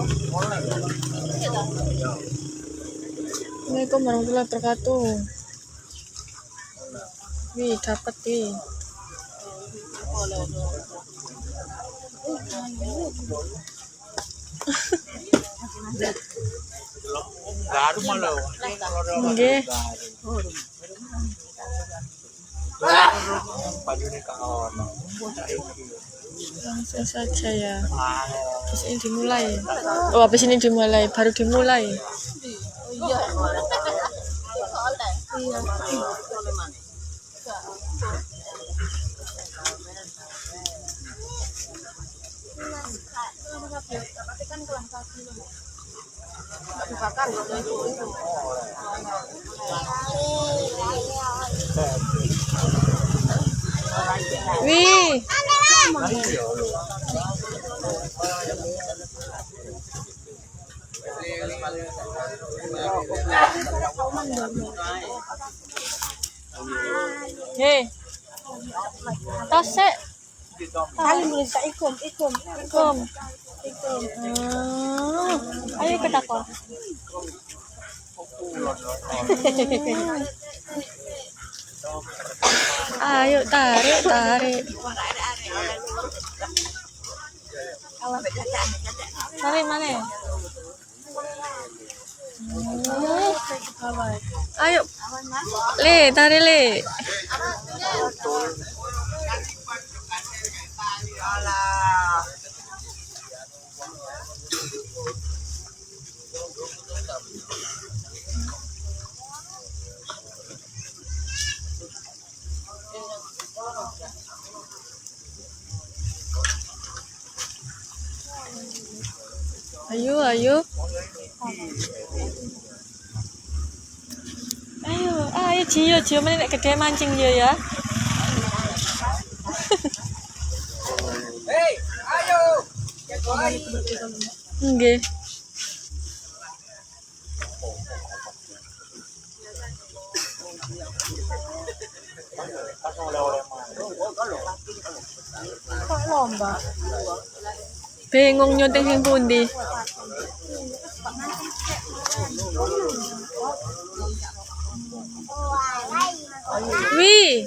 Assalamualaikum warahmatullahi wabarakatuh. Wih, dapat wih. Nggih. Langsung saja ya. Habis ini dimulai. Oh, habis ini dimulai, baru dimulai. Iya. Wih. Hei. Tas sik. Salim bisa ikum. Ayo ikut aku. Ayo tarik. Tarik mana? Ayo. Tarik le. Ayo. Ayo Jio mana nek gede mancing Jio ya. Hei, ayo. Nggih. Kok lomba? Bingung nyunting sing pundi. Wih.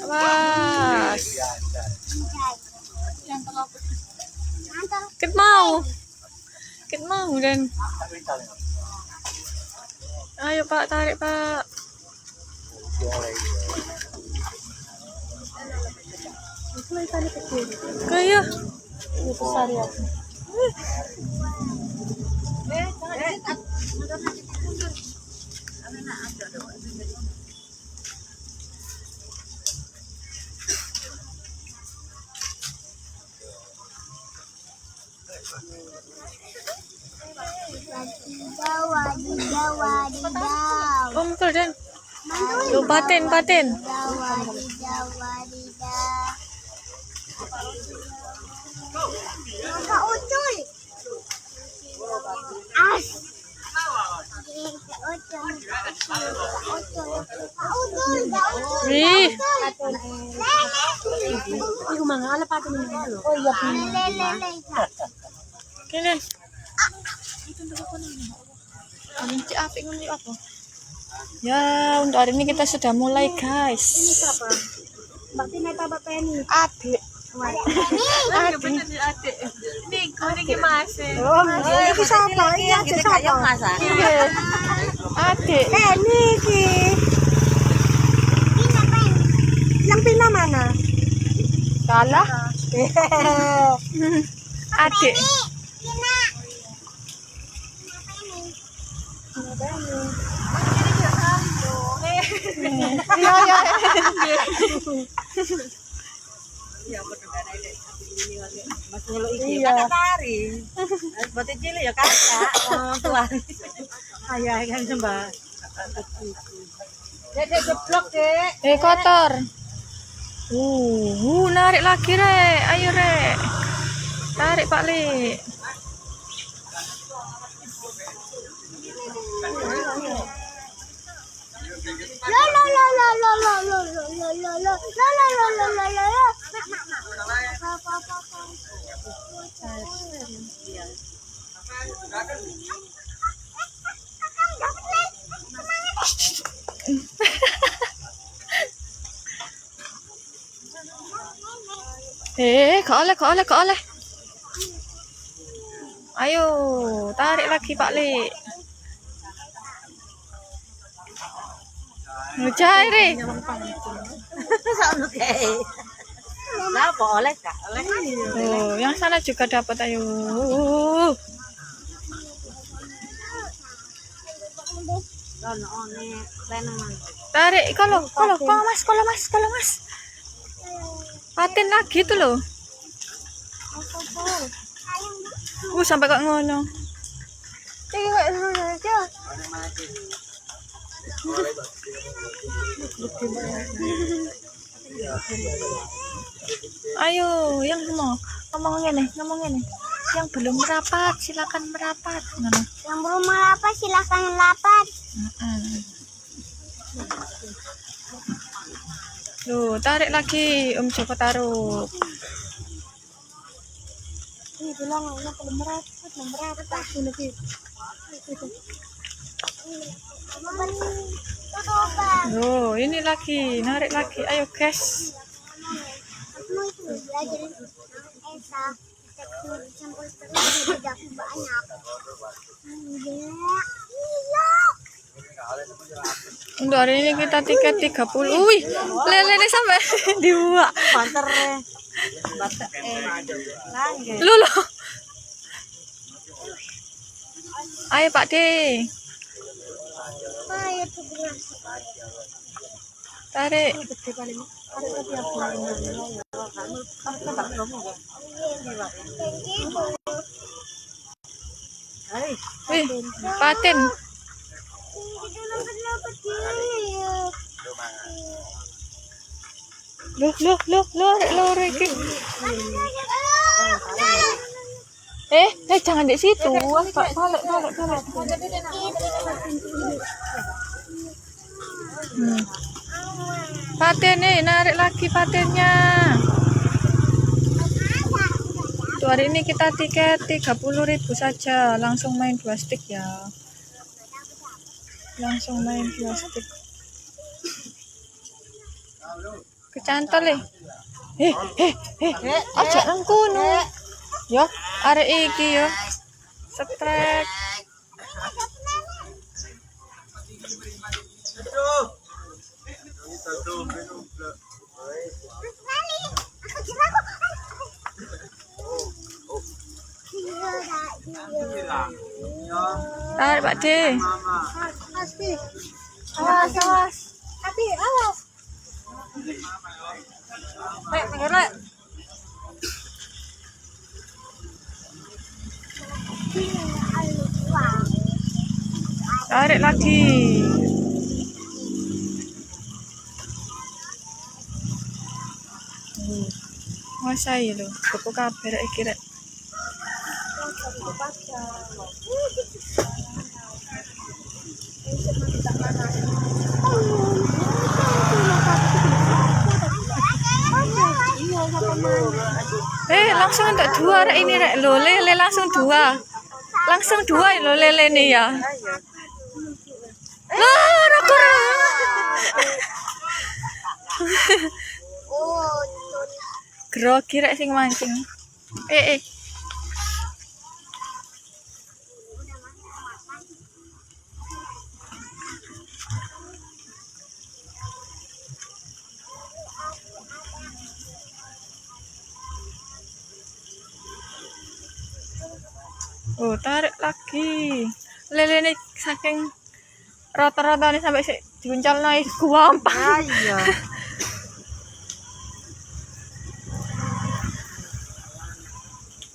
Was. Ket mau dan. Ayo Pak, tarik Pak. Kaya. Ini besar ya. Oh, mukul dan. Lu paten. Kak Ucul. As. Wih. Iku mangga ala paten ini. Oh iya punya. Kene. Anci apik ngono apa? Ya, untuk hari ini kita sudah mulai, guys. Ini siapa? Mbak Tina apa Mbak Penny? Adik. Adik. Niku niki Mas. Oh, ini siapa? Iya, siapa? Adik. Penny iki. Yang Pina mana? Kalah. Adik. Iya. Ya bener ada Mas nyeluk iki kan tari. Buat cilik ya kakak, tuan. Ayah kan sembah. Dek jeblok, Dek. Kotor. Narik lagi, Rek. Ayo, Rek. Tarik, Pak Li. Kok oleh. Ayo, tarik lagi Pak Li. Cair. Sono kayak. Lah, boleh Kak? Oleh. Yang sana juga dapat, ayo. Sono one lenan. Tarik kalau Mas. Paten lagi tuh loh. Sampai kok ngono. Ayo, yang ngomong ini. Yang belum merapat silakan merapat. Yang belum merapat silakan merapat. Loh, tarik lagi Om Joko taruh. Bilang belum merapat. Loh, ini lagi, narik lagi. Ayo, guys. Untuk hari ini kita tiket 30. Wih, lele nih sampai dibuat. Banter. Lulu. Ayo Pak D. Tarik. Wih, paten. Loh, Reki. Jangan di situ. Balik. Paten nih, narik lagi patennya. Untuk hari ini kita tiket 30.000 saja, langsung main 2 stick ya. Kecantol aja nang kono. Yo, arek iki yo. Strek. Tarik Pak D. Awas. Tapi awas. Rek. Tarik lagi. Masai lho, kok kabeh iki rek. Langsung untuk 2 rek ini rek. Loh, lele langsung 2. Langsung 2 loh lele nih ya. Grogi rek sing mancing. Tarik lagi. Lele nih saking rata-rata nih sampai diuncal naik gampang. Iya.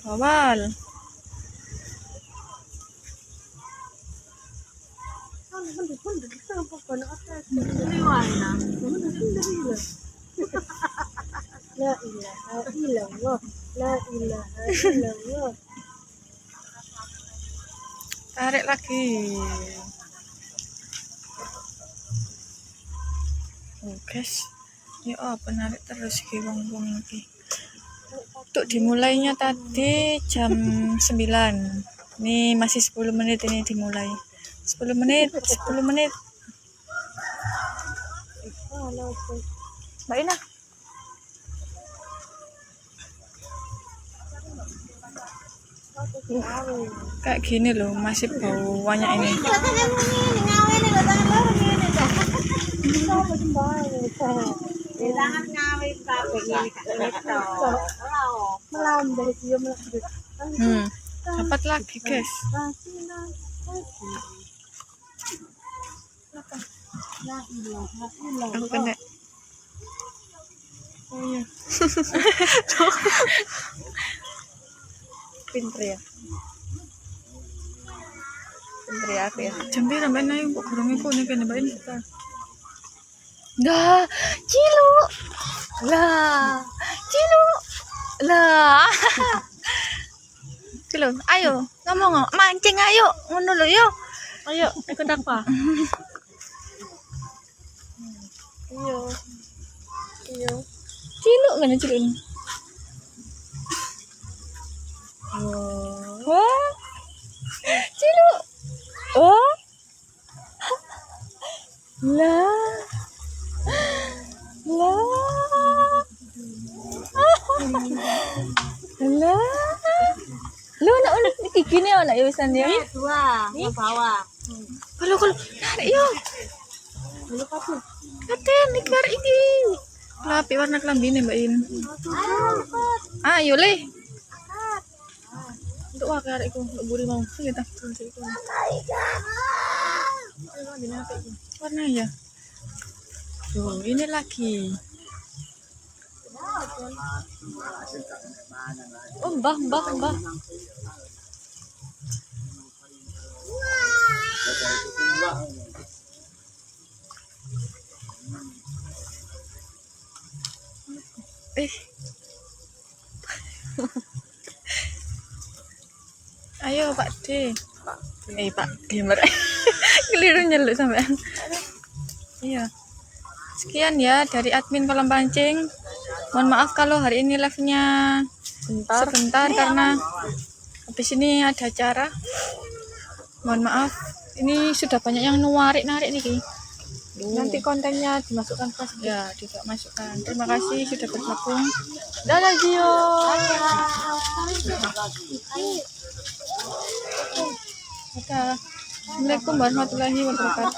Bawal. La ilaha illallah. La ilaha illallah. Tarik lagi. Oh guys, ya apa narik terus ki wong-wong iki. Untuk dimulainya tadi jam 9. Ini masih 10 menit ini dimulai. 10 menit. Mbak Ina. Kayak gini loh, masih bau banyak ini. Melambai dia melambai. Dapat lagi guys. La ilaha illallah. Aku kena. Oh iya. Pinter ya. Pinter ya aku ya. Jam pira mbak Ina kok gorong iku nih kene mbak Ina. Dah, cilu. Lah, cilu. Lah. Cilu, ayo ngomong mancing ayo ngono lho yo. Ayo, ikut apa? Iyo. Cilu ngene cilu. Wah. Cilu. Oh. Lah. Lah. Lu nak iki gini nak yo wisan dia. Dua, yang bawah. Kalau narik yo. Dulu kapan? Katen ikar iki. Lapi warna kelambine Mbak In. Ayo le. Untuk wakar iku buri mau kita terus iku. Warna ya. Tuh, ini lagi. Oh, mbah. Ayo Pak D. Pak D. Keliru nyeluk sampean. Iya. Sekian ya dari admin kolam pancing. Mohon maaf kalau hari ini live-nya sebentar karena habis ini ada acara. Mohon maaf. Ini sudah banyak yang narik nih. Nanti kontennya dimasukkan ke ya, tidak masukkan. Terima kasih sudah bergabung. Dadah Gio. Dadah. Assalamualaikum warahmatullahi wabarakatuh.